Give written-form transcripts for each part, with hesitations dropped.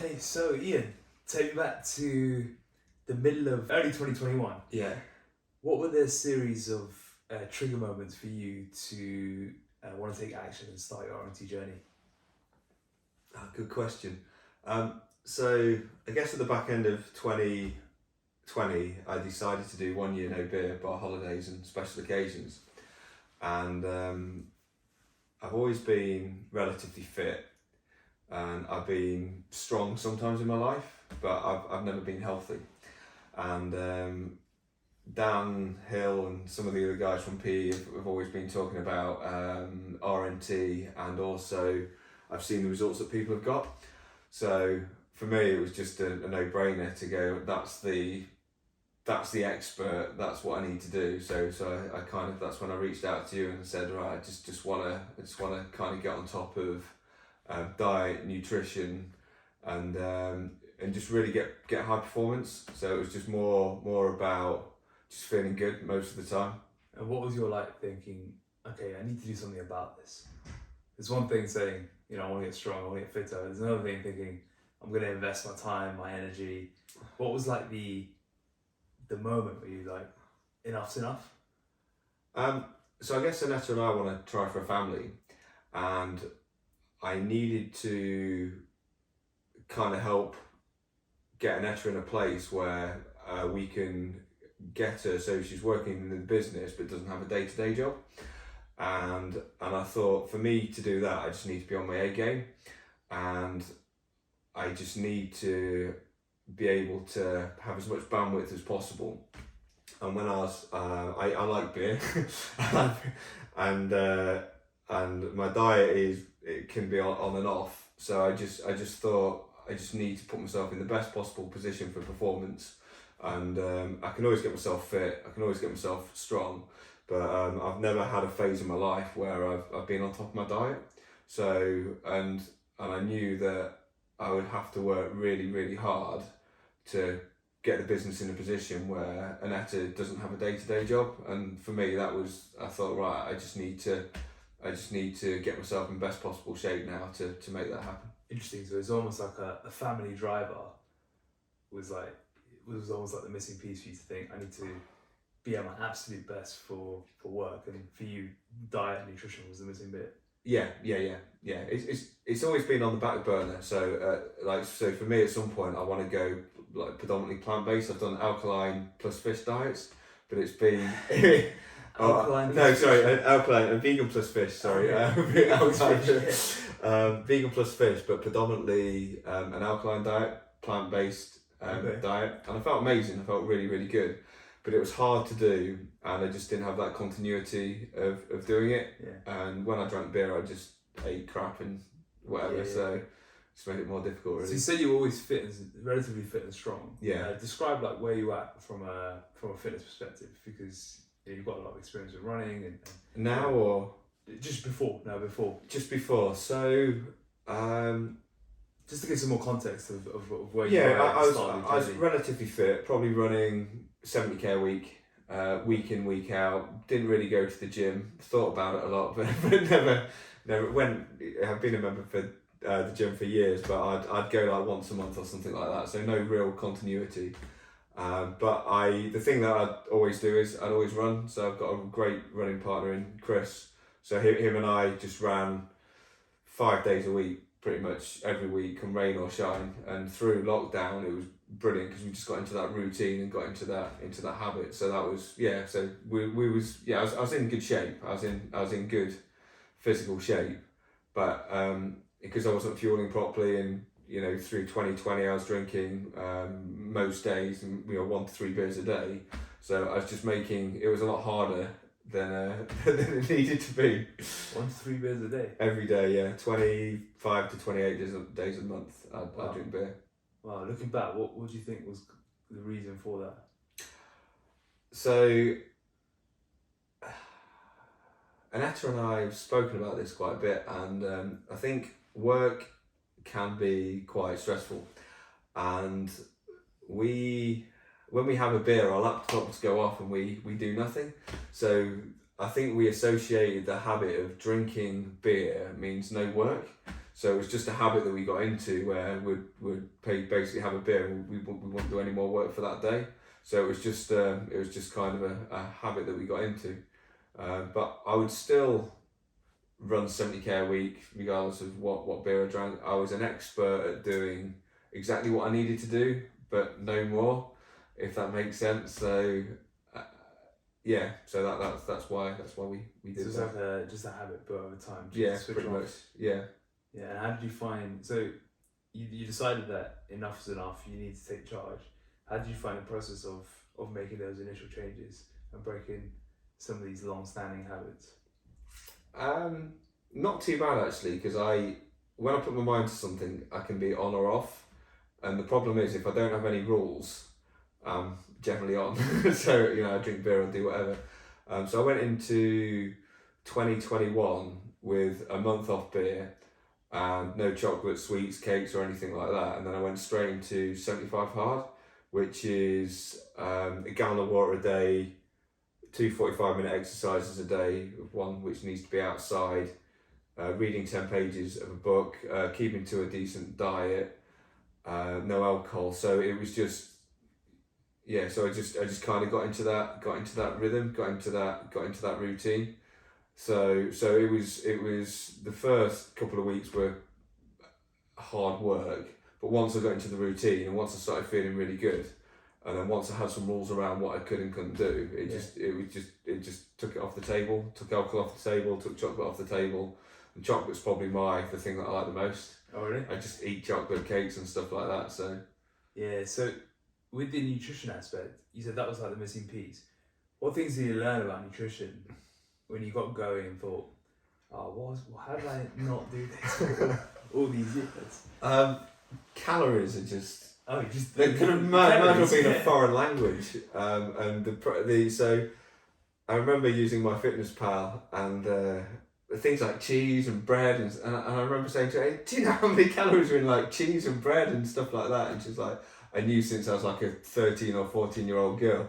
Okay, so Ian, take me back to the middle of early 2021. Yeah. What were the series of trigger moments for you to want to take action and start your RMT journey? Good question. So I guess at the back end of 2020, I decided to do 1 year no beer, bar holidays and special occasions. And I've always been relatively fit, and I've been strong sometimes in my life, but I've never been healthy. And Dan Hill and some of the other guys from PE have always been talking about RMT, and also I've seen the results that people have got. So for me, it was just a no-brainer to go, that's the expert, that's what I need to do. So I kind of, that's when I reached out to you and said, right, I just want to kind of get on top of diet, nutrition, and just really get high performance. So it was just more about just feeling good most of the time. And what was your thinking, okay, I need to do something about this? There's one thing saying, I want to get strong, I want to get fitter. There's another thing thinking, I'm going to invest my time, my energy. What was the moment where you enough's enough? So I guess Annetta and I want to try for a family, and I needed to kind of help get Annetta in a place where we can get her so she's working in the business but doesn't have a day-to-day job. And I thought, for me to do that, I just need to be on my A game, and I just need to be able to have as much bandwidth as possible. And when I was, I like beer, and my diet it can be on and off. So I just thought I just need to put myself in the best possible position for performance, and I can always get myself fit, I can always get myself strong, but I've never had a phase in my life where I've been on top of my diet. So and I knew that I would have to work really, really hard to get the business in a position where Annetta doesn't have a day-to-day job. And for me, I thought, right, I just need to get myself in best possible shape now to make that happen. Interesting. So it's almost like a family driver was almost like the missing piece for you to think, I need to be at my absolute best for work, and for you, diet and nutrition was the missing bit. Yeah. It's always been on the back burner. So so for me, at some point, I want to go predominantly plant-based. I've done alkaline plus fish diets, but it's been alkaline and vegan plus fish. Sorry, vegan plus fish, but predominantly an alkaline diet, plant-based diet, and I felt amazing. I felt really, really good. But it was hard to do, and I just didn't have that continuity of doing it. Yeah. And when I drank beer, I just ate crap and whatever. Yeah. So it's made it more difficult, really. So you said you were always relatively fit and strong. Yeah. Describe where you at from a fitness perspective, because you've got a lot of experience with running and now or just before. No, before. Just before. So. Just to give some more context of where you were. Yeah, I was relatively fit, probably running 70k a week, week in, week out. Didn't really go to the gym. Thought about it a lot, but never went. I've been a member for the gym for years, but I'd go once a month or something like that. So no real continuity. But the thing that I'd always do is I'd always run. So I've got a great running partner in Chris. So him and I just ran 5 days a week, pretty much every week, come rain or shine. And through lockdown, it was brilliant because we just got into that routine and got into that habit. So that was So I was in good shape. I was in good physical shape, but because I wasn't fueling properly, and through 2020 I was drinking most days, and 1 to 3 beers a day. So I was just it was a lot harder than it needed to be. 1 to 3 beers a day? Every day, yeah. 25 to 28 days a month I drink beer. Wow, looking back, what do you think was the reason for that? So, Annetta and I have spoken about this quite a bit, and I think work can be quite stressful. And when we have a beer, our laptops go off and we do nothing. So I think we associated the habit of drinking beer means no work. So it was just a habit that we got into where we'd basically have a beer and we wouldn't do any more work for that day. So it was just kind of a habit that we got into. But I would still run 70k a week regardless of what beer I drank. I was an expert at doing exactly what I needed to do, but no more, if that makes sense. So yeah, so that's why we did So it's that. like just a habit, but over time. Yeah, switch pretty off. much. Yeah. Yeah, and how did you find? So you decided that enough is enough. You need to take charge. How did you find the process of making those initial changes and breaking some of these long-standing habits? Not too bad actually, because when I put my mind to something, I can be on or off. And the problem is, if I don't have any rules, I'm generally on. So, I drink beer or do whatever. So I went into 2021 with a month off beer and no chocolate, sweets, cakes or anything like that. And then I went straight into 75 hard, which is a gallon of water a day, 2 45-minute exercises a day, one which needs to be outside, reading 10 pages of a book, keeping to a decent diet, no alcohol. So it was just, so I just kind of got into that rhythm, got into that routine. So it was the first couple of weeks were hard work, but once I got into the routine and once I started feeling really good, and then once I had some rules around what I could and couldn't do, it just took it off the table, took alcohol off the table, took chocolate off the table, and chocolate's probably the thing that I like the most. Oh really? I just eat chocolate cakes and stuff like that. So yeah. So with the nutrition aspect, you said that was like the missing piece. What things did you learn about nutrition when you got going and thought, how did I not do this for all these years? Calories are just. Oh, just they could have might have been a yeah. foreign language, and so I remember using my Fitness Pal and things like cheese and bread and I remember saying to her, hey, do you know how many calories are in like cheese and bread and stuff like that? And she's like, I knew since I was like a 13 or 14-year-old girl.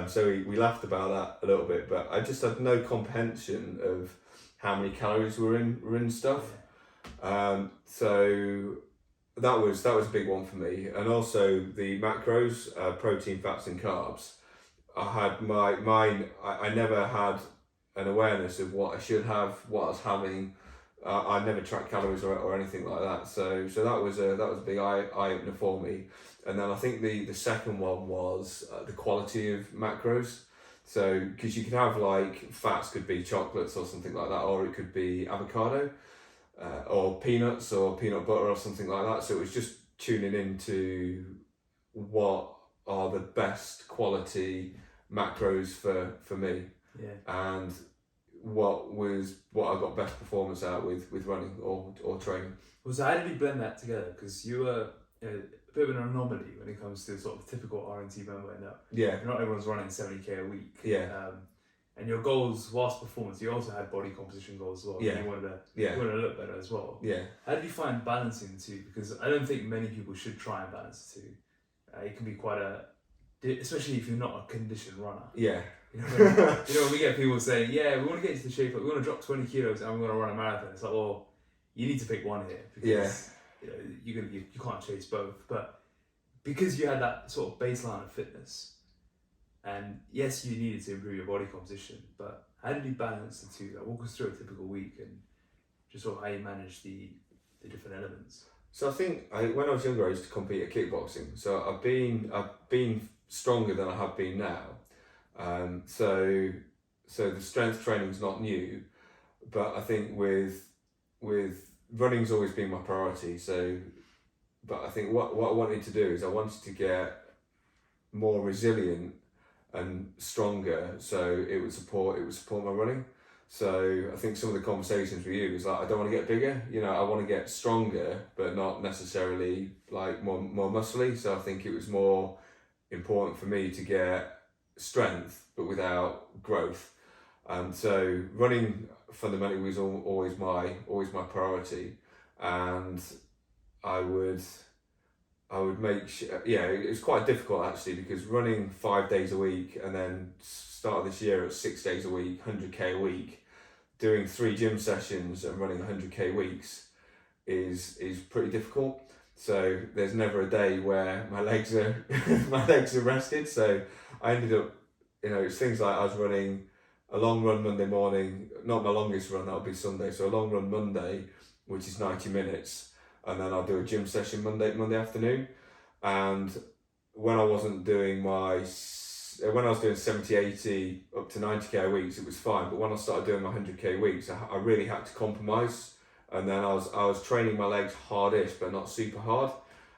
So we laughed about that a little bit, but I just had no comprehension of how many calories were in stuff. So that was a big one for me, and also the macros, protein, fats, and carbs. I had mine. I never had an awareness of what I should have, what I was having. I never tracked calories or anything like that. So that was a big eye opener for me. And then I think the second one was the quality of macros. So because you could have like fats could be chocolates or something like that, or it could be avocado. Or peanuts or peanut butter or something like that. So it was just tuning into what are the best quality macros for me, and what I got best performance out with running or training. Well, so how did you blend that together? Because you were a bit of an anomaly when it comes to sort of typical R&T member. Not everyone's running 70k a week. And your goals, whilst performance, you also had body composition goals as well. You wanted to look better as well. How did you find balancing the two? Because I don't think many people should try and balance the two. It can be quite especially if you're not a conditioned runner. When we get people saying, we want to get into the shape, we want to drop 20 kilos and we want to run a marathon. It's like, well, you need to pick one here because you can't chase both. But because you had that sort of baseline of fitness, and yes, you needed to improve your body composition, but how did you balance the two? Like, walk us through a typical week and just sort of how you manage the different elements. So I think when I was younger, I used to compete at kickboxing. So I've been stronger than I have been now. So the strength training's not new, but I think with running's always been my priority. So, but I think what I wanted to do is I wanted to get more resilient and stronger, so it would support my running. So I think some of the conversations with you is like, I don't want to get bigger, I want to get stronger, but not necessarily like more muscly. So I think it was more important for me to get strength, but without growth. So running fundamentally was always my priority, and I would make sure, it was quite difficult actually, because running 5 days a week and then start of this year at 6 days a week, 100k a week, doing 3 gym sessions and running 100k weeks, is pretty difficult. So there's never a day where my legs are my legs are rested. So I ended up, it's things like I was running a long run Monday morning, not my longest run, that'll be Sunday. So a long run Monday, which is 90 minutes, and then I'll do a gym session Monday afternoon. And when I wasn't doing when I was doing 70, 80, up to 90k weeks, it was fine. But when I started doing my 100k weeks, I really had to compromise. And then I was training my legs hardish, but not super hard.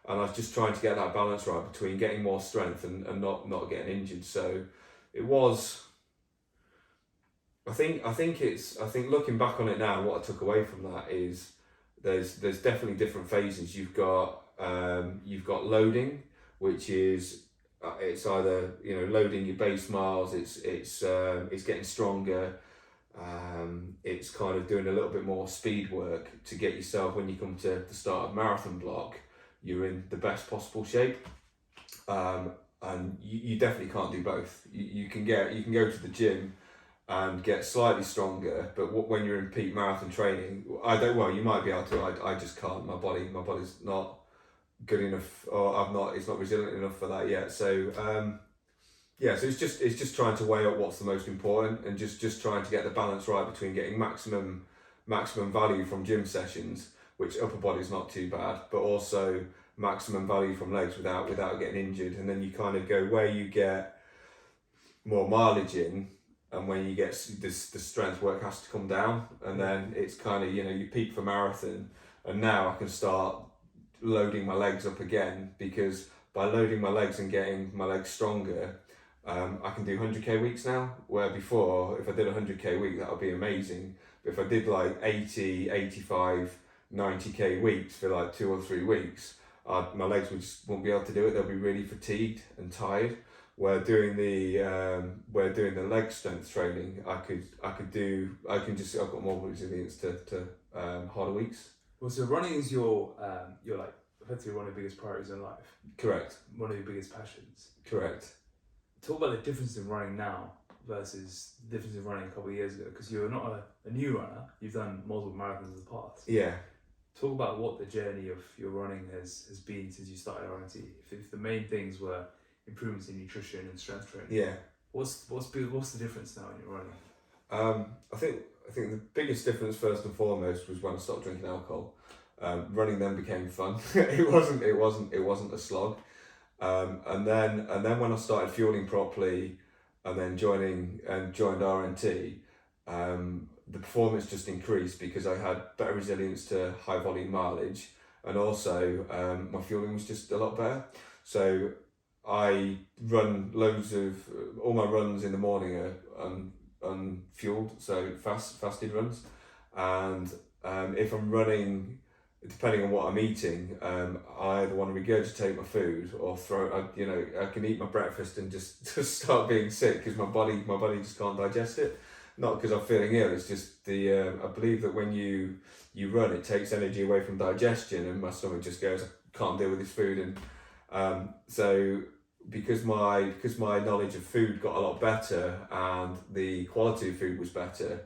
And I was just trying to get that balance right between getting more strength and not getting injured. So it was, I think looking back on it now, what I took away from that is there's definitely different phases. You've got loading, which is it's either loading your base miles, it's getting stronger, it's kind of doing a little bit more speed work to get yourself, when you come to the start of marathon block, you're in the best possible shape. And you definitely can't do both. You can go to the gym and get slightly stronger, but when you're in peak marathon training, you might be able to, I just can't. My body's not good enough, or it's not resilient enough for that yet. So so it's just trying to weigh up what's the most important, and just trying to get the balance right between getting maximum value from gym sessions, which upper body's not too bad, but also maximum value from legs without getting injured. And then you kind of go where you get more mileage in, and when you get the strength work has to come down, and then it's kind of you peak for marathon, and now I can start loading my legs up again, because by loading my legs and getting my legs stronger, I can do 100k weeks now, where before, if I did 100k week, that would be amazing. But if I did like 80, 85, 90k weeks for like 2 or 3 weeks, my legs won't be able to do it. They'll be really fatigued and tired. Where doing the leg strength training, I've got more resilience to harder weeks. Well, so running is your like effectively one of the biggest priorities in life. Correct. One of your biggest passions. Correct. Talk about the difference in running now versus the difference in running a couple of years ago, because you're not a new runner. You've done multiple marathons in the past. Yeah. Talk about what the journey of your running has been since you started RNT. If the main things were improvements in nutrition and strength training. Yeah. What's the difference now in your running? I think the biggest difference, first and foremost, was when I stopped drinking alcohol. Running then became fun. it wasn't a slog. And then when I started fueling properly, and then joined RNT, the performance just increased because I had better resilience to high volume mileage, and also my fueling was just a lot better. So I run all my runs in the morning are unfueled, so fasted runs, and if I'm running, depending on what I'm eating, I either want to regurgitate my food or I can eat my breakfast and just start being sick because my body just can't digest it. Not because I'm feeling ill, it's just I believe that when you run, it takes energy away from digestion, and my stomach just goes, I can't deal with this food. And so because my knowledge of food got a lot better and the quality of food was better,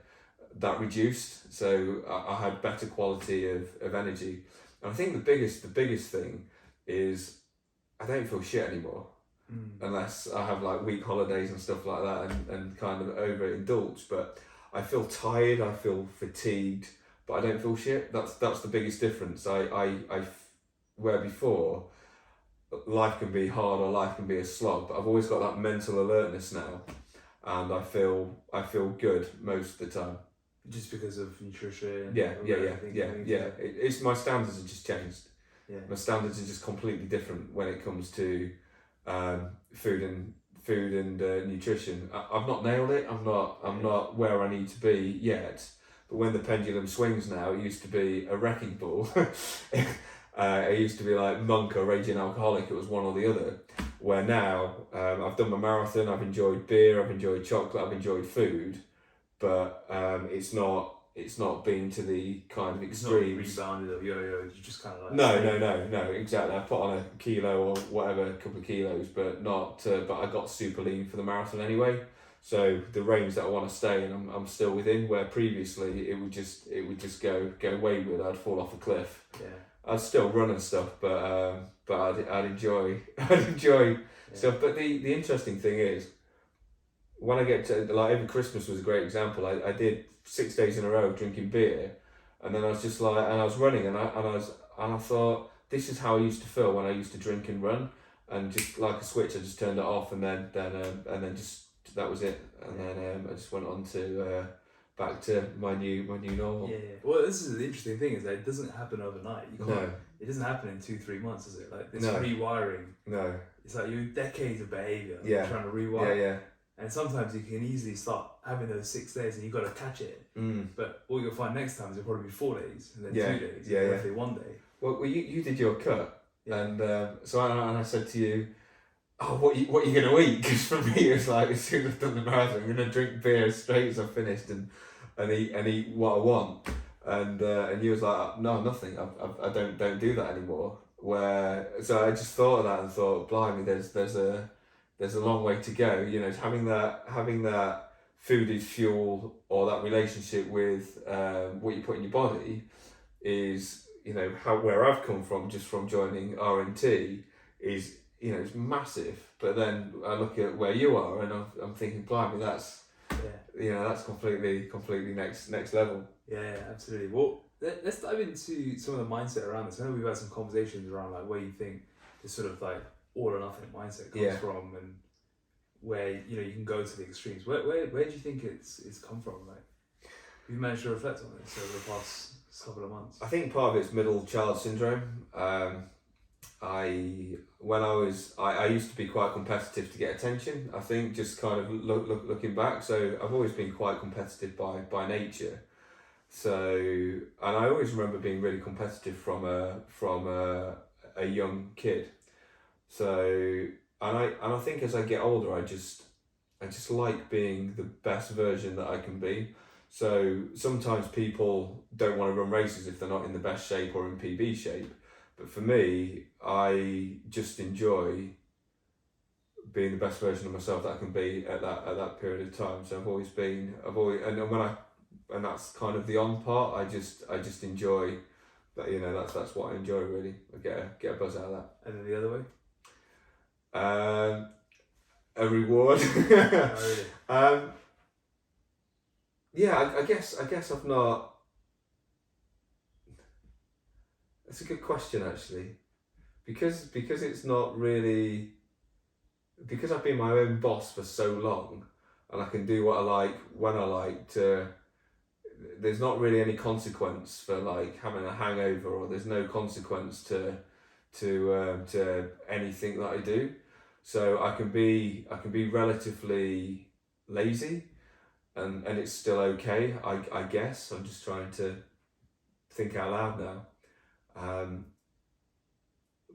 that reduced. So I had better quality of energy. And I think the biggest thing is I don't feel shit anymore. Unless I have like week holidays and stuff like that and kind of overindulge. But I feel tired, I feel fatigued, but I don't feel shit. That's the biggest difference. I where before life can be hard or life can be a slog, but I've always got that mental alertness now, and I feel good most of the time. Just because of nutrition. Yeah. It's my standards have just changed. Yeah. My standards are just completely different when it comes to food and nutrition. I've not nailed it. I'm not where I need to be yet. But when the pendulum swings now, it used to be a wrecking ball. It used to be like monk or raging alcoholic. It was one or the other. Where now I've done my marathon. I've enjoyed beer. I've enjoyed chocolate. I've enjoyed food. But it's not been to the kind of extremes. It's not rebounded or yo-yo. You just kind of like. No. Exactly. I put on a kilo or whatever, a couple of kilos, but not. But I got super lean for the marathon anyway. So the range that I want to stay in, I'm still within. Where previously it would just go wayward. I'd fall off a cliff. Yeah. I'd still run and stuff, but I'd enjoy stuff. But the interesting thing is, when I get to, like, every Christmas was a great example. I did 6 days in a row drinking beer, and then I was just like, and I was running, and I thought, this is how I used to feel when I used to drink and run, and just like a switch, I just turned it off, and then just that was it, and then I just went on to back to my new normal. Yeah. Well, this is the interesting thing, is that it doesn't happen overnight. You can't. No. It doesn't happen in 2-3 months, is it? Like this No. rewiring. No. It's like you're decades of behaviour. Yeah. Trying to rewire. Yeah. And sometimes you can easily start having those 6 days, and you've got to catch it. But what you'll find next time is it'll probably be 4 days, and then 2 days, and hopefully 1 day. Well, you did your cut, and so I said to you, oh, what are you going to eat? Because for me, it's like, as soon as I've done the marathon, I'm going to drink beer straight as I've finished, and eat what I want. And you was like, no, nothing. I don't do that anymore. So I just thought of that and thought, blimey, there's a long way to go. You know, having that food is fuel, or that relationship with what you put in your body is, you know, where I've come from, just from joining RNT, is, you know, it's massive. But then I look at where you are, and I'm thinking, blimey, that's that's completely next level. Yeah, absolutely. Well, let's dive into some of the mindset around this. I know we've had some conversations around like where you think this sort of like all or nothing mindset comes from, and where, you know, you can go to the extremes. Where do you think it's come from? Like, you've managed to reflect on this over the past couple of months. I think part of it's middle child syndrome. I used to be quite competitive to get attention. I think, just kind of looking back, so I've always been quite competitive by nature. So, and I always remember being really competitive from a young kid. So, and I think as I get older, I just like being the best version that I can be. So sometimes people don't want to run races if they're not in the best shape or in PB shape. But for me, I just enjoy being the best version of myself that I can be at that period of time. So I've always and that's kind of the on part. I just enjoy that. You know, that's what I enjoy, really. I get a buzz out of that. And then the other way? A reward. Oh, really? Yeah, I guess I've not. That's a good question, actually, because it's not really, because I've been my own boss for so long, and I can do what I like when I like to. There's not really any consequence for like having a hangover, or there's no consequence to anything that I do. So I can be relatively lazy, and it's still okay. I guess I'm just trying to think out loud now.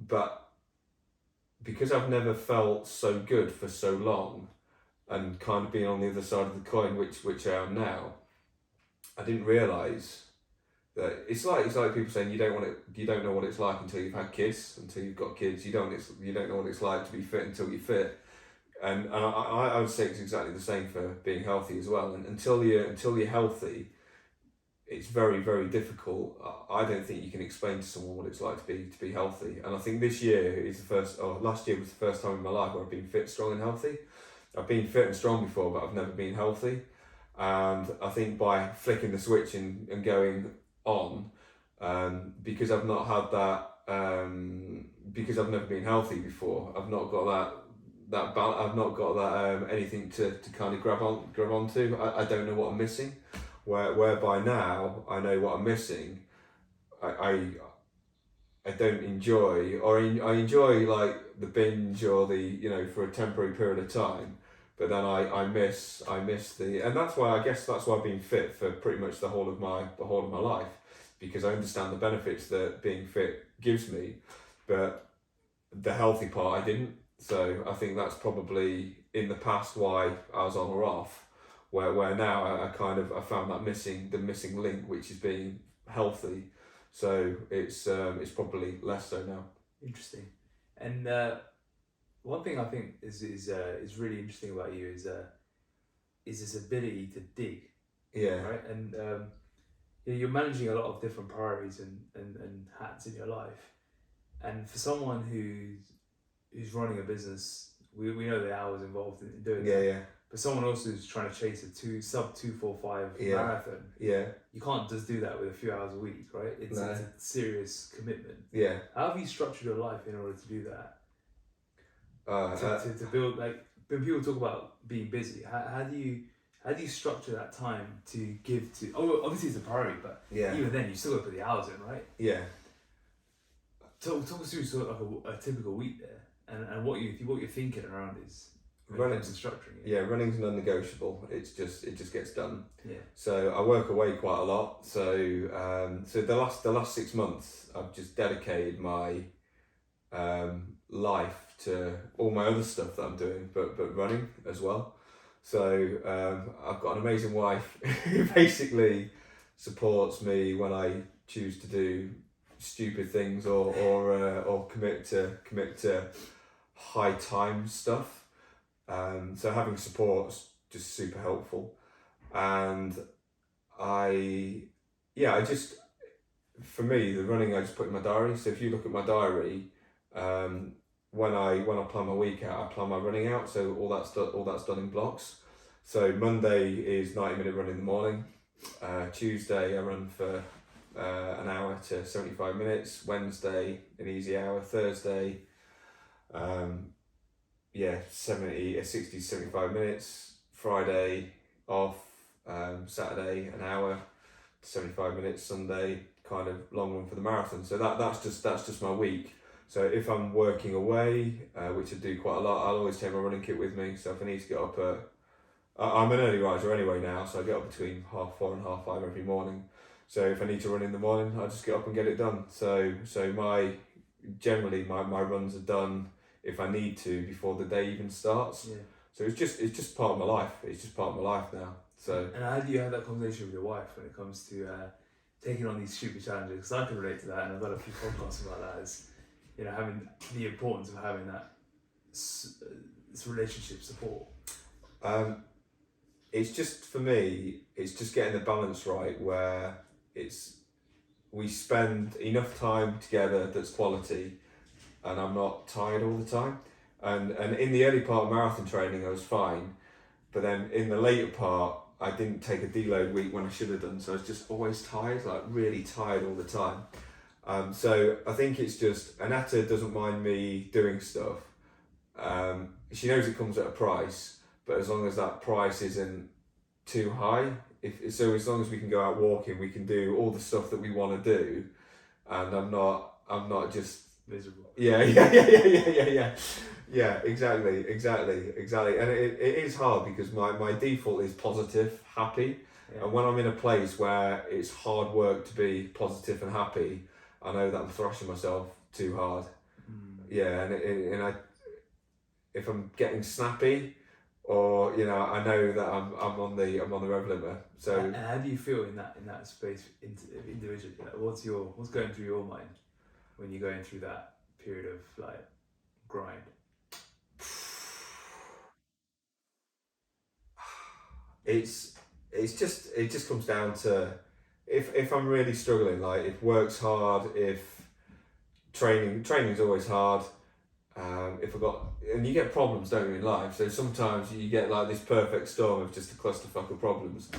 But because I've never felt so good for so long, and kind of being on the other side of the coin, which I am now, I didn't realise that it's like people saying you don't know what it's like until you've had kids. Until you've got kids, you don't know what it's like to be fit until you're fit. And I would say it's exactly the same for being healthy as well. And until you're healthy, it's very, very difficult. I don't think you can explain to someone what it's like to be healthy. And I think last year was the first time in my life where I've been fit, strong and healthy. I've been fit and strong before, but I've never been healthy. And I think by flicking the switch and going on, because I've not had that, because I've never been healthy before, I've not got I've not got that anything to kind of grab onto. I don't know what I'm missing. Whereby now I know what I'm missing. I don't enjoy, or I enjoy like the binge or the, you know, for a temporary period of time. But then I miss the, and that's why I've been fit for pretty much the whole of my life, because I understand the benefits that being fit gives me, but the healthy part I didn't. So I think that's probably in the past why I was on or off, where now I found that the missing link, which is being healthy. So it's probably less so now. Interesting. And one thing I think is really interesting about you is is this ability to dig, Yeah. right? And you're managing a lot of different priorities and hats in your life. And for someone who's running a business, we know the hours involved in doing Yeah, that. yeah. But someone else who's trying to chase a sub 2:45 Yeah. marathon, Yeah. you can't just do that with a few hours a week, right? It's No. a serious commitment. Yeah. How have you structured your life in order to do that? Uh, To build, like, when people talk about being busy, how do you structure that time to give to? Oh, obviously it's a priority, but yeah. even then you still got to put the hours in, right? Yeah. Talk us through sort of like a typical week there, and what you're thinking around is Running and structuring it. Yeah, running's non-negotiable. It just gets done. Yeah. So I work away quite a lot. So the last 6 months, I've just dedicated my life to all my other stuff that I'm doing, but running as well. So I've got an amazing wife who basically supports me when I choose to do stupid things or commit to high time stuff. So having support's just super helpful, and for me, the running I just put in my diary. So if you look at my diary, when I plan my week out, I plan my running out. So all that's done in blocks. So Monday is 90-minute run in the morning. Tuesday I run for an hour to 75 minutes. Wednesday an easy hour. Thursday 60 75 minutes. Friday off. Saturday an hour, 75 minutes. Sunday kind of long run for the marathon. So that's just my week. So if I'm working away, which I do quite a lot, I'll always take my running kit with me. So if I need to get up I'm an early riser anyway now, so I get up between 4:30 and 5:30 every morning. So if I need to run in the morning, I just get up and get it done. So generally my runs are done if I need to before the day even starts. Yeah. So it's just part of my life. It's just part of my life now. So. And how do you have that conversation with your wife when it comes to taking on these stupid challenges? Because I can relate to that, and I've got a few podcasts about that. Is having the importance of having that this relationship support. It's just, for me, it's just getting the balance right where we spend enough time together that's quality, and I'm not tired all the time. And in the early part of marathon training, I was fine, but then in the later part, I didn't take a deload week when I should have done, so I was just always tired, like really tired all the time. So I think it's just, Anetta doesn't mind me doing stuff. She knows it comes at a price, but as long as that price isn't too high, as long as we can go out walking, we can do all the stuff that we want to do, and I'm not just miserable. Yeah, exactly. And it is hard because my default is positive, happy. Yeah. And when I'm in a place where it's hard work to be positive and happy, I know that I'm thrashing myself too hard. Yeah, and if I'm getting snappy, or I know that I'm on the rev limiter. So and how do you feel in that space individually? Like, what's going through your mind when you're going through that period of like grind? It just comes down to if I'm really struggling, like if work's hard, if training's always hard. If I got, and you get problems, don't you, in life? So sometimes you get like this perfect storm of just a clusterfuck of problems,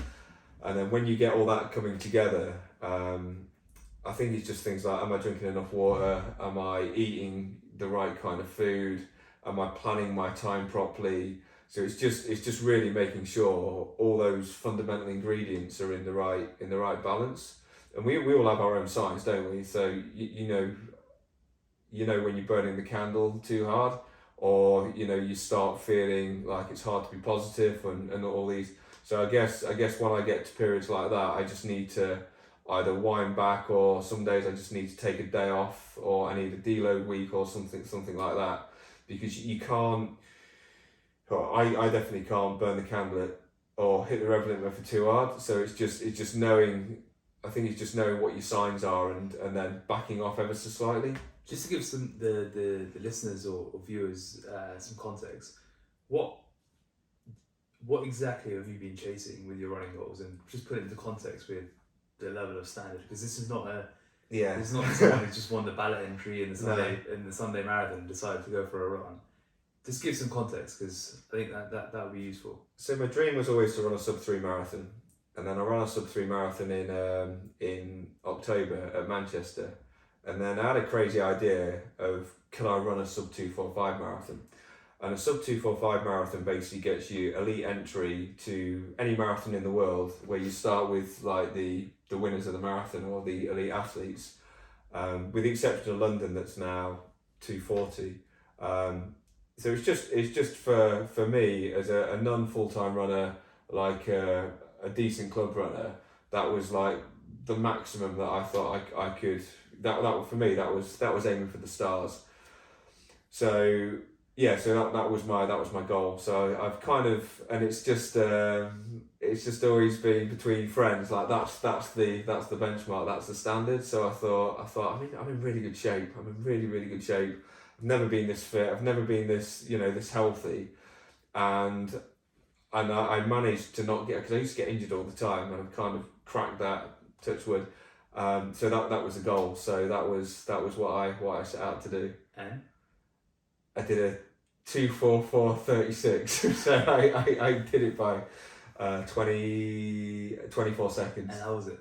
and then when you get all that coming together, I think it's just things like, am I drinking enough water? Am I eating the right kind of food? Am I planning my time properly? So it's just really making sure all those fundamental ingredients are in the right balance. And we all have our own signs, don't we? So you know when you're burning the candle too hard, or you start feeling like it's hard to be positive and all these. So I guess when I get to periods like that, I just need to either wind back, or some days I just need to take a day off, or I need a deload week or something like that, because you can't. I definitely can't burn the candle or hit the rev limiter for too hard. So it's just knowing. I think it's just knowing what your signs are and then backing off ever so slightly. Just to give the listeners or viewers some context, what what exactly have you been chasing with your running goals, and just put it into context with the level of standard, because this is not it's not someone who's just won the ballot entry in the Sunday marathon and decided to go for a run. Just give some context, because I think that would be useful. So my dream was always to run a sub-3 marathon, and then I ran a sub-3 marathon in October at Manchester, and then I had a crazy idea of, can I run a sub-245 marathon? And a sub-245 marathon basically gets you elite entry to any marathon in the world, where you start with like the winners of the marathon or the elite athletes, with the exception of London, that's now 240. So it's just for me as a non full-time runner, like a decent club runner, that was like the maximum that I thought I could. That for me, that was aiming for the stars. So yeah, so that was my goal. So I've kind of, and it's just always been between friends. Like that's the benchmark. That's the standard. So I thought I'm in really good shape. I'm in really, really good shape. I've never been this fit. I've never been this this healthy, and I managed to not get, because I used to get injured all the time, and I've kind of cracked that, touch wood. So that was the goal. So that was what I set out to do. And I did a 2:44:36. So I did it by 24 seconds. And how was it?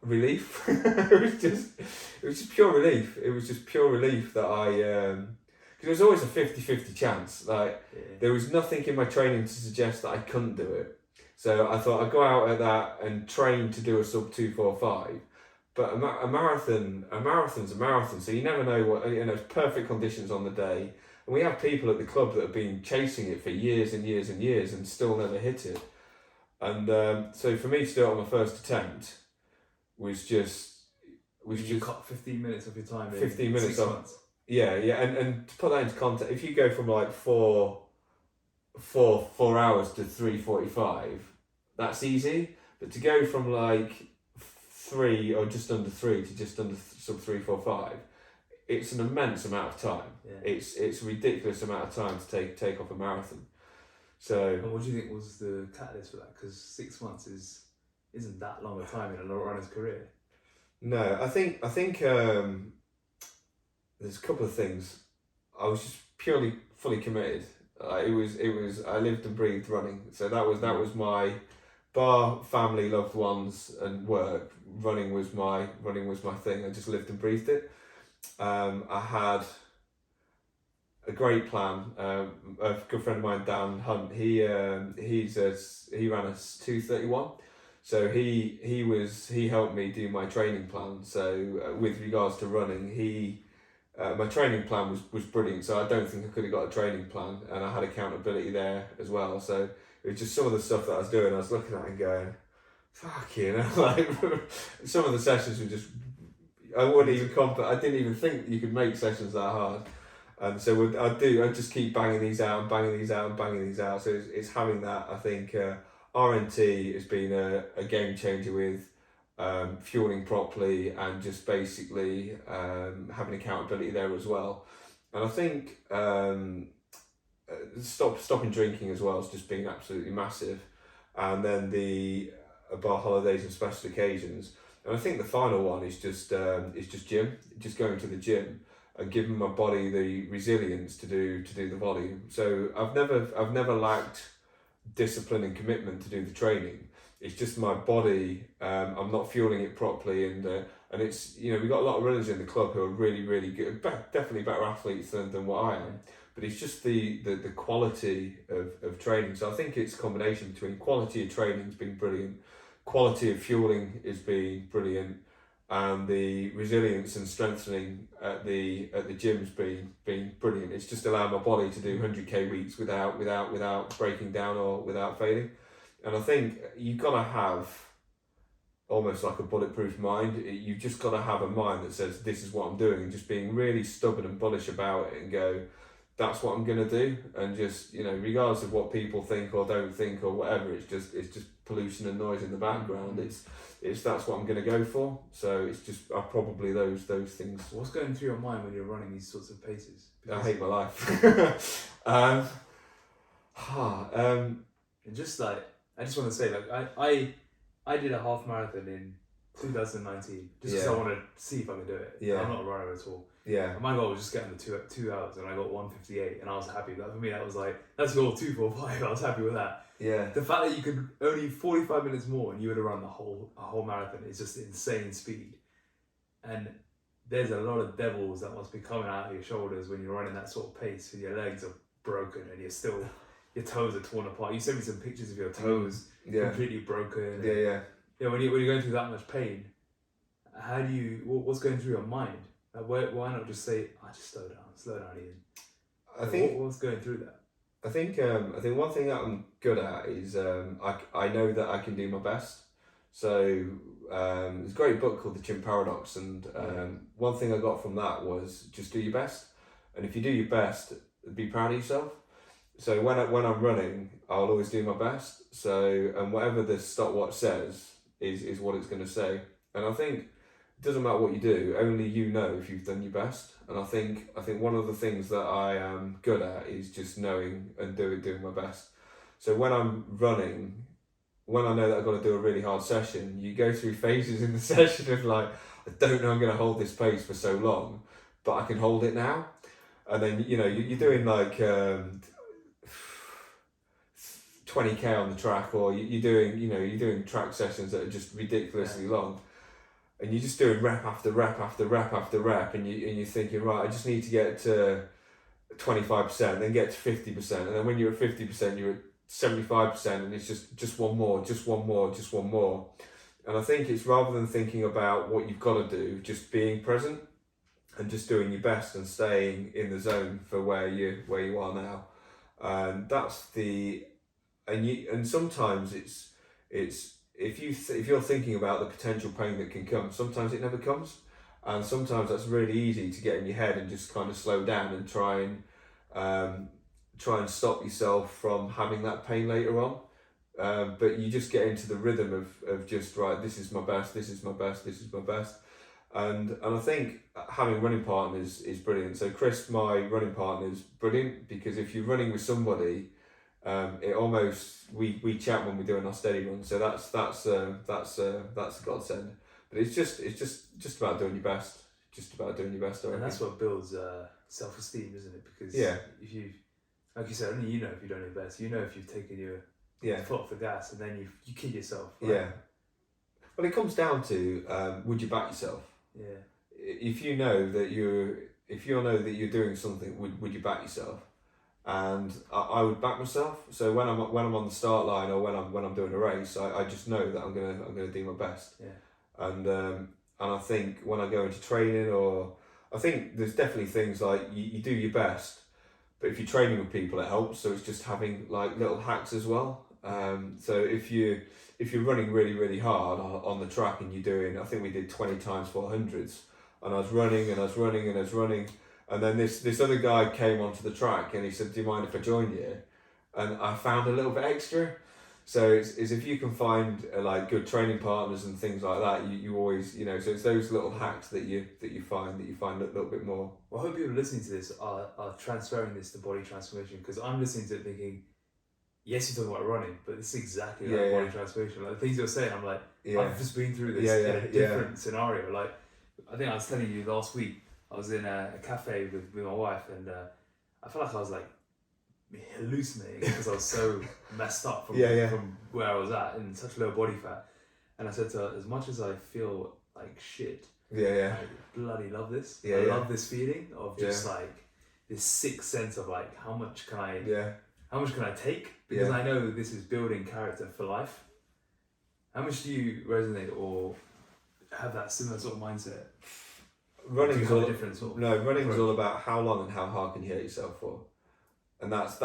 Relief. it was just pure relief. It was just pure relief that I, because there was always a 50-50 chance. Like there was nothing in my training to suggest that I couldn't do it. So I thought I'd go out at that and train to do a sub 2:45. But a marathon's a marathon, so you never know what, it's perfect conditions on the day. And we have people at the club that have been chasing it for years and years and years and still never hit it. And so for me to do it on my first attempt was just cut 15 minutes of your time in 15 minutes 6 months. Yeah, and to put that into context, if you go from like 4 hours to 3:45, that's easy. But to go from like 3 or just under 3 to just under sub 3:45, it's an immense amount of time. Yeah. It's a ridiculous amount of time to take off a marathon. So. And what do you think was the catalyst for that? Because 6 months isn't that long a time in a runner's career. No, I think there's a couple of things. I was just purely fully committed. It was I lived and breathed running. So that was my bar, family, loved ones, and work. Running was my thing. I just lived and breathed it. I had a great plan. A good friend of mine, Dan Hunt, he ran a 2:31. So he helped me do my training plan. So with regards to running, my training plan was brilliant. So I don't think I could have got a training plan, and I had accountability there as well. So it was just some of the stuff that I was doing. I was looking at it and going, "Fuck you know!" Like some of the sessions were just, I wouldn't even I didn't even think you could make sessions that hard. And so I just keep banging these out and banging these out and banging these out. So it's having that, I think. RNT has been a game changer with fueling properly and just basically having accountability there as well. And I think stopping drinking as well has just been absolutely massive. And then the bar holidays and special occasions. And I think the final one is just gym, just going to the gym and giving my body the resilience to do the volume. So I've never lacked discipline and commitment to do the training. It's just my body, I'm not fueling it properly, and it's, we've got a lot of runners in the club who are really, really good, definitely better athletes than what I am, but it's just the quality of training. So I think it's a combination between quality of training has been brilliant, quality of fueling has been brilliant, and the resilience and strengthening at the gym's been brilliant. It's just allowed my body to do 100k weeks without breaking down or without failing. And I think you've got to have almost like a bulletproof mind. You've just got to have a mind that says, this is what I'm doing, and just being really stubborn and bullish about it and go, that's what I'm going to do. And just, regardless of what people think or don't think or whatever, it's just pollution and noise in the background. It's that's what I'm going to go for. So it's just probably those things. What's going through your mind when you're running these sorts of paces? I hate my life. Um, And just like, I just want to say, like, I did a half marathon in 2019 just because I wanted to see if I could do it. Yeah. I'm not a runner at all. yeah, And my goal was just get under 2 hours, and I got 1:58, and I was happy. That for me, that was like, that's your 2:45. I was happy with that. yeah, The fact that you could only 45 minutes more and you would have run a whole marathon is just insane speed. And there's a lot of devils that must be coming out of your shoulders when you're running that sort of pace, and your legs are broken and your toes are torn apart. You sent me some pictures of your toes completely broken. yeah. Yeah, when you're going through that much pain, how do you? What's going through your mind? Like, why not just say, just slow down, Ian. I think what's going through that? I think one thing that I'm good at is I know that I can do my best. So there's a great book called The Chimp Paradox, and one thing I got from that was just do your best, and if you do your best, be proud of yourself. So when I'm running, I'll always do my best. So and whatever the stopwatch says is what it's going to say. And I think it doesn't matter what you do, only you know if you've done your best. And I think one of the things that I am good at is just knowing and doing my best. So when I'm running, when I know that I've got to do a really hard session, you go through phases in the session of like, I don't know I'm going to hold this pace for so long, but I can hold it now. And then, you're doing like 20k on the track, or you're doing track sessions that are just ridiculously long, and you're just doing rep after rep after rep after rep, and you're thinking, right, I just need to get to 25%, then get to 50%, and then when you're at 50%, you're at 75%, and it's just one more. And I think it's, rather than thinking about what you've got to do, just being present and just doing your best and staying in the zone for where you are now. And that's and sometimes it's if you're thinking about the potential pain that can come, sometimes it never comes, and sometimes that's really easy to get in your head and just kind of slow down and try and stop yourself from having that pain later on. But you just get into the rhythm of just, right, this is my best, and I think having running partners is brilliant. So Chris, my running partner, is brilliant, because if you're running with somebody, it almost, we chat when we're doing our steady run, so that's a godsend. But it's just about doing your best, And that's what builds self-esteem, isn't it? Because if you, like you said, only you know if you've done your best. You know if you've taken your foot off the gas, and then you kid yourself. Right? Yeah. Well, it comes down to would you back yourself? Yeah. If you know that you're doing something, would you back yourself? And I would back myself. So when I'm on the start line, or when I'm doing a race, I just know that I'm gonna do my best. Yeah. And I think when I go into training, or I think there's definitely things like you do your best, but if you're training with people, it helps. So it's just having like little hacks as well. So if you're running really, really hard on the track, and you're doing, I think we did 20 times 400s, and I was running, and then this other guy came onto the track, and he said, do you mind if I join you? And I found a little bit extra. So it's if you can find like good training partners and things like that, you always, so it's those little hacks that you find a little bit more. Well, I hope people listening to this are transferring this to body transformation, because I'm listening to it thinking, yes, you're talking about running, but it's exactly like body transformation. Like the things you're saying, I'm like, I've just been through this in a different scenario. Like, I think I was telling you last week, I was in a cafe with my wife, and I felt like I was like hallucinating because I was so messed up from where I was at, in such low body fat. And I said to her, as much as I feel like shit, I bloody love this. I love this feeling of just like this sick sense of like, how much can I take? Because I know this is building character for life. How much do you resonate or have that similar sort of mindset? Running is approach? all about how long and how hard can you hurt yourself for, and that's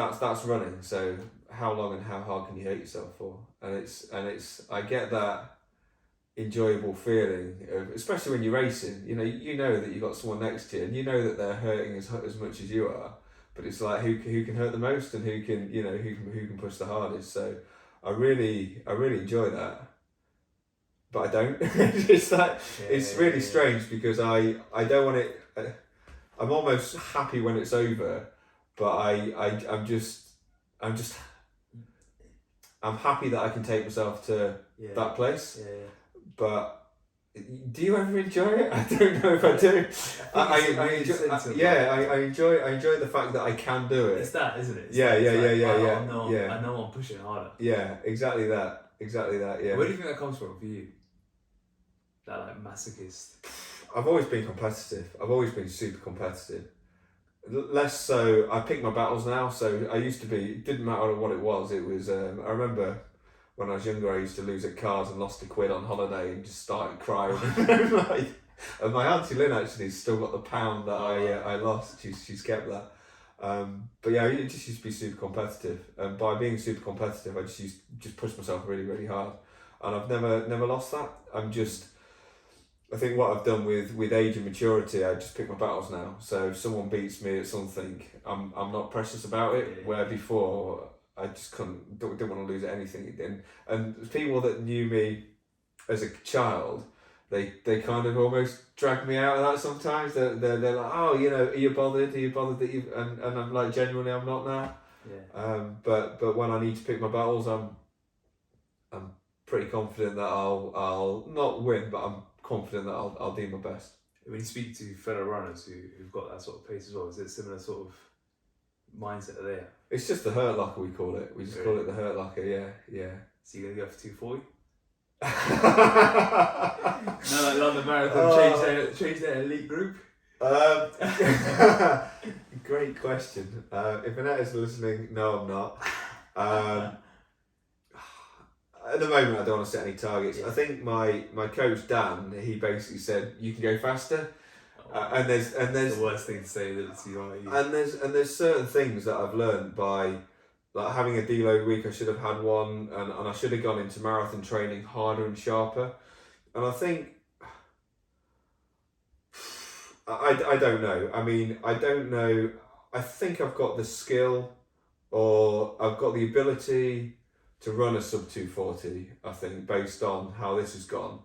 running. So how long and how hard can you hurt yourself for? And it's I get that enjoyable feeling of, especially when you're racing. You know that you've got someone next to you, and you know that they're hurting as much as you are. But it's like who can hurt the most, and who can push the hardest. So I really enjoy that. But I don't. It's like it's really strange, because I don't want it. I'm almost happy when it's over, but I'm just I'm happy that I can take myself to that place. Yeah. But do you ever enjoy it? I don't know if I do. I enjoy the fact that I can do it. It's that, isn't it? It's Yeah. I know I'm pushing harder. Yeah, exactly that. Yeah. Where do you think that comes from for you? That like masochist. I've always been competitive. I've always been super competitive. Less so, I pick my battles now. So I used to be. It didn't matter what it was. It was. I remember when I was younger, I used to lose at cards and lost £1 on holiday and just started crying. And my auntie Lynn actually still got the pound that I lost. She's kept that. But yeah, I just used to be super competitive. And by being super competitive, I just push myself really, really hard. And I've never lost that. I think what I've done with age and maturity, I just pick my battles now. So if someone beats me at something, I'm not precious about it. Where before I just didn't want to lose at anything. And people that knew me as a child, they kind of almost drag me out of that sometimes. They're like, oh, are you bothered? Are you bothered that you? And I'm like, genuinely, I'm not now. Yeah. But when I need to pick my battles, I'm pretty confident that I'll not win, but I'm confident that I'll do my best. When you speak to fellow runners who've got that sort of pace as well, is it a similar sort of mindset there? It's just the hurt locker, we call it. We just call it the hurt locker, yeah. So you're going to go for 240? No, like London Marathon, change their elite group? Great question. If Annette is listening, no, I'm not. At the moment, I don't want to set any targets. I think my coach Dan, he basically said you can go faster, and there's the worst thing to say that it's and there's certain things that I've learned by like having a deload week. I should have had one, and I should have gone into marathon training harder and sharper. And I think I don't know. I mean, I don't know. I think I've got the skill, or I've got the ability to run a sub 240, I think, based on how this has gone.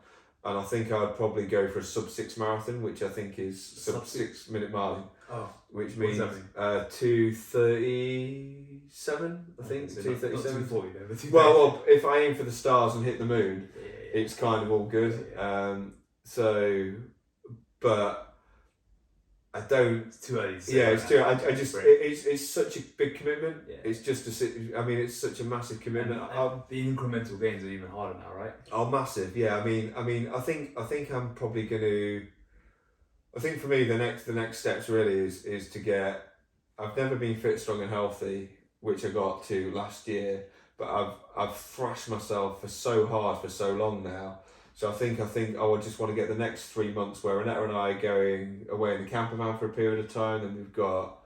And I think I'd probably go for a sub 6 marathon, which I think is sub 6 minute mile. Oh, which means 2:37, I think. 2:37. 2:40, well, if I aim for the stars and hit the moon, it's kind of all good. But I don't. It's too early. It's too. It's such a big commitment. Yeah. It's just it's such a massive commitment. And the incremental gains are even harder now, right? Oh, massive. Yeah. I mean, I think I'm probably going to. I think for me the next steps really is to get. I've never been fit, strong, and healthy, which I got to last year. But I've thrashed myself so hard for so long now. So I think I would just want to get the next 3 months where Annette and I are going away in the camper van for a period of time. Then we've got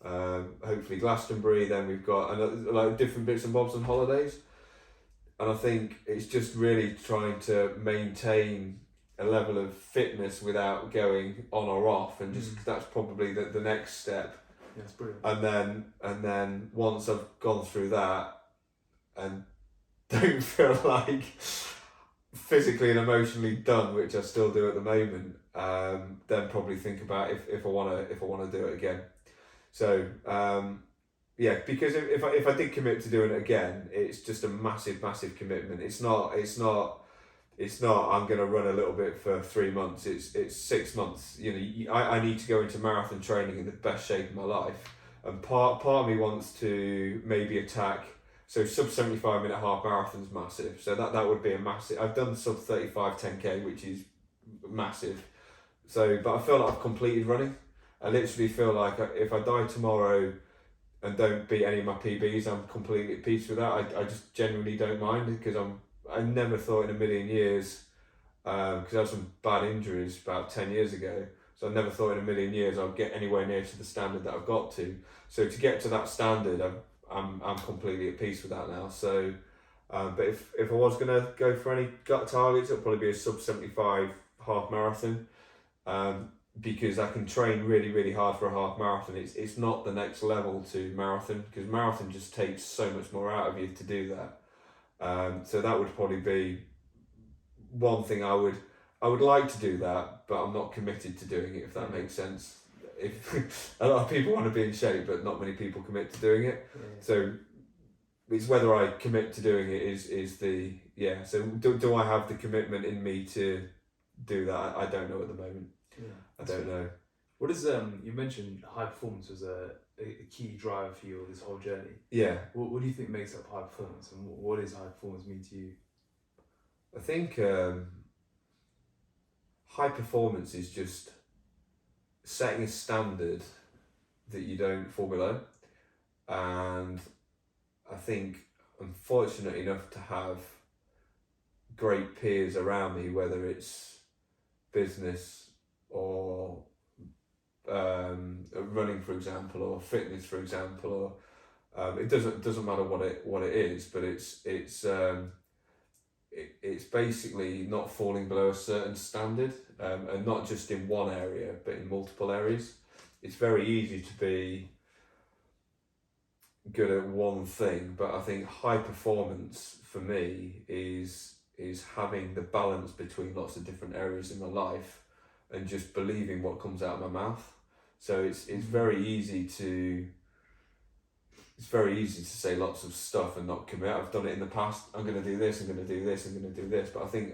hopefully Glastonbury. Then we've got like different bits and bobs on holidays. And I think it's just really trying to maintain a level of fitness without going on or off, and just that's probably the next step. Yeah, that's brilliant. And then once I've gone through that and don't feel like physically and emotionally done, which I still do at the moment, then probably think about if I want to do it again. So because if I did commit to doing it again, it's just a massive commitment. It's not I'm going to run a little bit for 3 months. It's 6 months. I need to go into marathon training in the best shape of my life, and part of me wants to maybe attack. So sub 75 minute half marathon's massive. So that would be a massive. I've done sub 35 10k, which is massive. So, but I feel like I've completed running. I literally feel like if I die tomorrow and don't beat any of my PBs, I'm completely at peace with that. I just genuinely don't mind, because I never thought in a million years, because I had some bad injuries about 10 years ago. So I never thought in a million years I'd get anywhere near to the standard that I've got to. So to get to that standard, I'm completely at peace with that now. So, but if I was gonna go for any gut targets, it'll probably be a sub 75 half marathon, because I can train really, really hard for a half marathon. It's not the next level to marathon, because marathon just takes so much more out of you to do that. So that would probably be one thing I would like to do that, but I'm not committed to doing it, if that makes sense. If a lot of people want to be in shape, but not many people commit to doing it. So it's whether I commit to doing it is the yeah. So do I have the commitment in me to do that? I don't know at the moment. Yeah. I don't know. What is you mentioned high performance was a key driver for you this whole journey. Yeah. What do you think makes up high performance, and what does high performance mean to you? I think high performance is just setting a standard that you don't fall below, and I think I'm fortunate enough to have great peers around me, whether it's business or running, for example, or fitness, for example, or it doesn't matter what it is, but it's basically not falling below a certain standard, and not just in one area, but in multiple areas. It's very easy to be good at one thing, but I think high performance for me is having the balance between lots of different areas in my life and just believing what comes out of my mouth. So it's very easy to say lots of stuff and not commit. I've done it in the past. I'm going to do this. I'm going to do this. I'm going to do this. But I think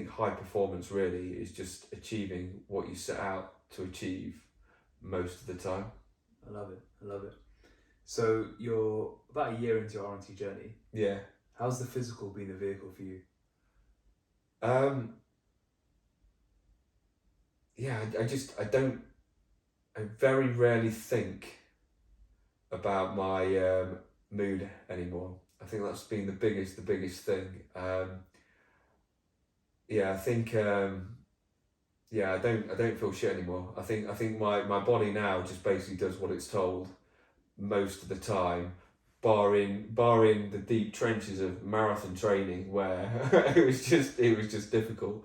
high performance really is just achieving what you set out to achieve most of the time. I love it. So you're about a year into your R&T journey. Yeah. How's the physical been the vehicle for you? Yeah, I very rarely think about my mood anymore. I think that's been the biggest thing. Yeah, I think I don't feel shit anymore. I think my body now just basically does what it's told most of the time, barring the deep trenches of marathon training where it was just difficult.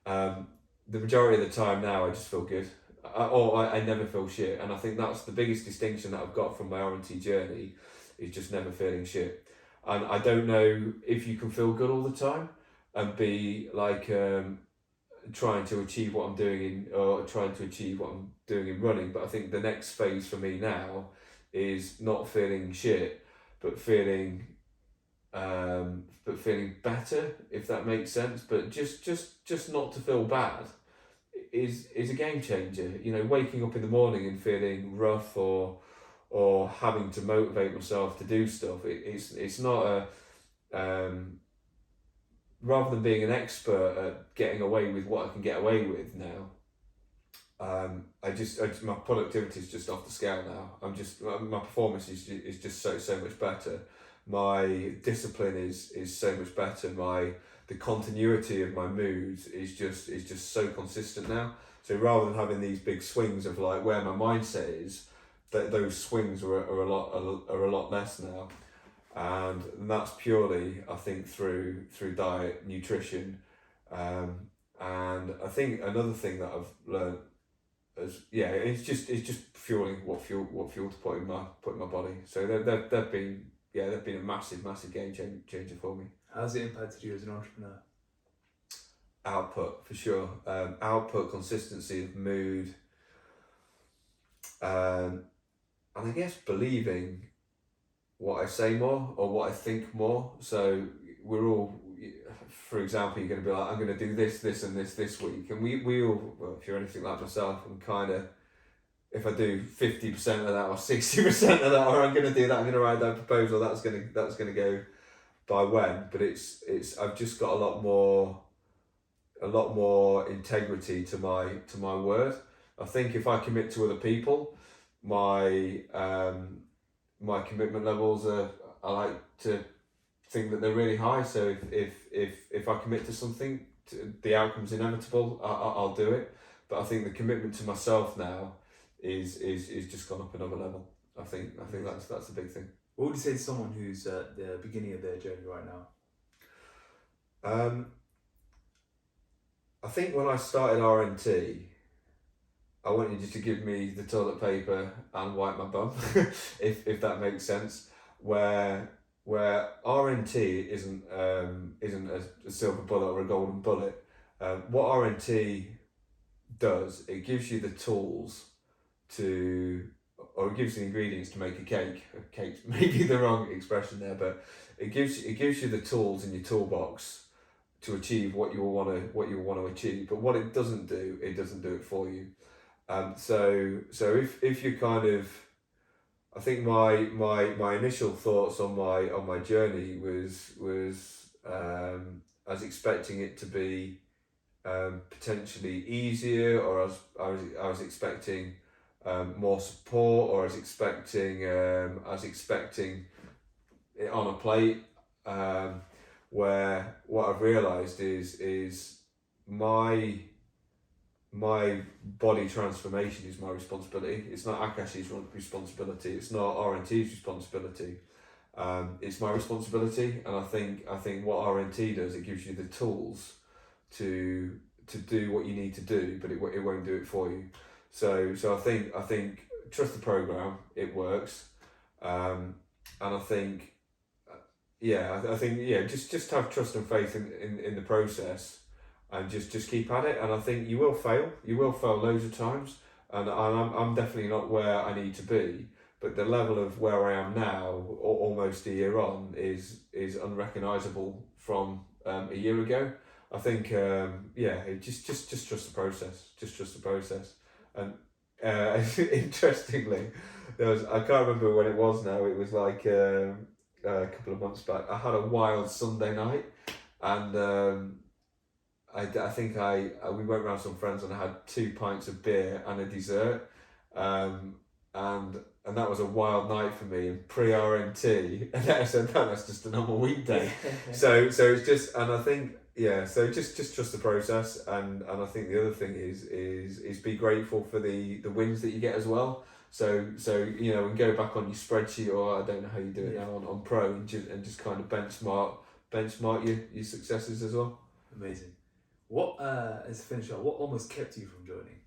The majority of the time now I just feel good, I never feel shit, and I think that's the biggest distinction that I've got from my R&T journey, is just never feeling shit. And I don't know if you can feel good all the time and be like trying to achieve what I'm doing in running, but I think the next phase for me now is not feeling shit, but feeling better, if that makes sense. But just not to feel bad is a game changer. You know, waking up in the morning and feeling rough or having to motivate myself to do stuff. It's not a rather than being an expert at getting away with what I can get away with now. I just my productivity is just off the scale now. My performance is just so much better. My discipline is so much better. The continuity of my moods is just so consistent now. So rather than having these big swings of like where my mindset is, those swings are a lot less now, and that's purely, I think, through diet, nutrition, and I think another thing that I've learned it's just fueling what fuel to put in my body. So they've been a massive game changer for me. How's it impacted you as an entrepreneur? Output, for sure. Output, consistency of mood, and I guess believing what I say more or what I think more. So we're all, for example, you're going to be like, I'm going to do this and this week, and we all, well, if you're anything like myself, I'm kind of, if I do 50% of that or 60% of that, or I'm going to do that, I'm going to write that proposal, that's going to go by when. But it's I've just got a lot more integrity to my word. I think if I commit to other people, my commitment levels I like to think that they're really high. So if I commit to something, the outcome's inevitable. I'll do it. But I think the commitment to myself now is just gone up another level. I think that's a big thing. What would you say to someone who's at the beginning of their journey right now? I think when I started R&T, I want you just to give me the toilet paper and wipe my bum, if that makes sense. Where R&T isn't a silver bullet or a golden bullet. What R&T does, it gives you the tools or it gives the ingredients to make a cake. A cake's maybe the wrong expression there, but it gives you the tools in your toolbox to achieve what you want to achieve. But what it doesn't do it for you. So if you kind of, I think my initial thoughts on my journey was I was expecting it to be potentially easier, or I was expecting more support, or I was expecting it on a plate. Where what I've realised is my body transformation is my responsibility. It's not Akash's responsibility. It's not RNT's responsibility. It's my responsibility, and I think what RNT does, it gives you the tools to do what you need to do, but it won't do it for you. So I think trust the program. It works, and I think just have trust and faith in the process, and just keep at it. And I think you will fail loads of times, and I'm definitely not where I need to be, but the level of where I am now, almost a year on, is unrecognisable from a year ago. I think just trust the process. Just trust the process. And interestingly, I can't remember when it was now. It was like a couple of months back. I had a wild Sunday night, and I think we went round some friends, and I had 2 pints of beer and a dessert, and that was a wild night for me, and pre-RNT, and I said that's just a normal weekday. so it's just, and I think so just trust the process, and I think the other thing is be grateful for the wins that you get as well. So and go back on your spreadsheet, or I don't know how you do it now on Pro, and just kind of benchmark your successes as well. Amazing. What as a finisher, what almost kept you from joining?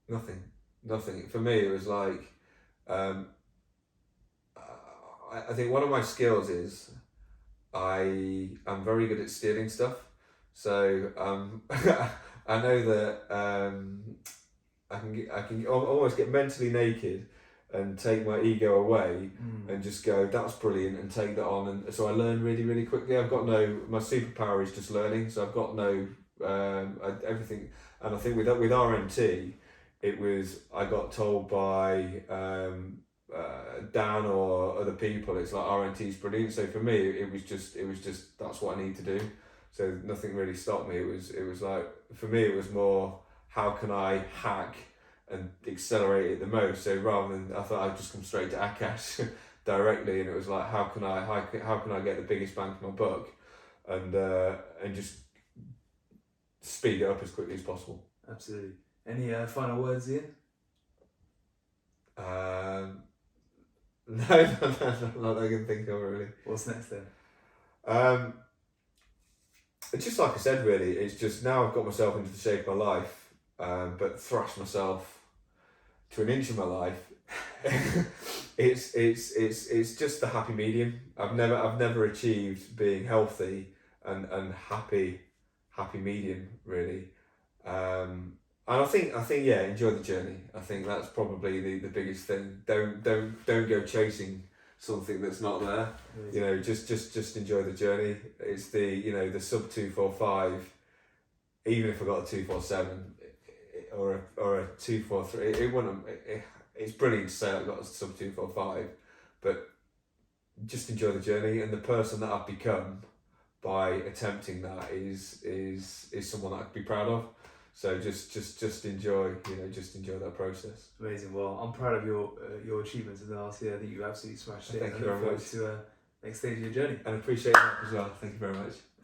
Nothing. For me, it was like I think one of my skills is I am very good at stealing stuff. So I know that I can almost get mentally naked and take my ego away and just go, that's brilliant, and take that on. And so I learn really, really quickly. My superpower is just learning. So I've got no everything. And I think with RNT, it was, I got told by Dan or other people, it's like RNT's brilliant. So for me, it was just that's what I need to do. So nothing really stopped me. It was like, for me, it was more, how can I hack and accelerate it the most? So rather than, I thought I'd just come straight to Akash directly, and it was like, how can I get the biggest bang for my buck, and just speed it up as quickly as possible. Absolutely. Any final words, Ian? No, not that I can think of really. What's next then? It's just like I said, really. It's just, now I've got myself into the shape of my life, but thrash myself to an inch of my life. It's just the happy medium. I've never achieved being healthy and happy medium, really. And I think enjoy the journey. I think that's probably the biggest thing. Don't go chasing something that's not there. Amazing. Just enjoy the journey. It's the sub 245. Even if I got a 247 or a 243, it wouldn't. It's brilliant to say I've got a sub 245, but just enjoy the journey. And the person that I've become by attempting that is someone that I could be proud of. So just enjoy, enjoy that process. Amazing. Well, I'm proud of your achievements in the last year. I think you absolutely smashed it. Thank you very much. To next stage of your journey. And appreciate that as well. Thank you very much.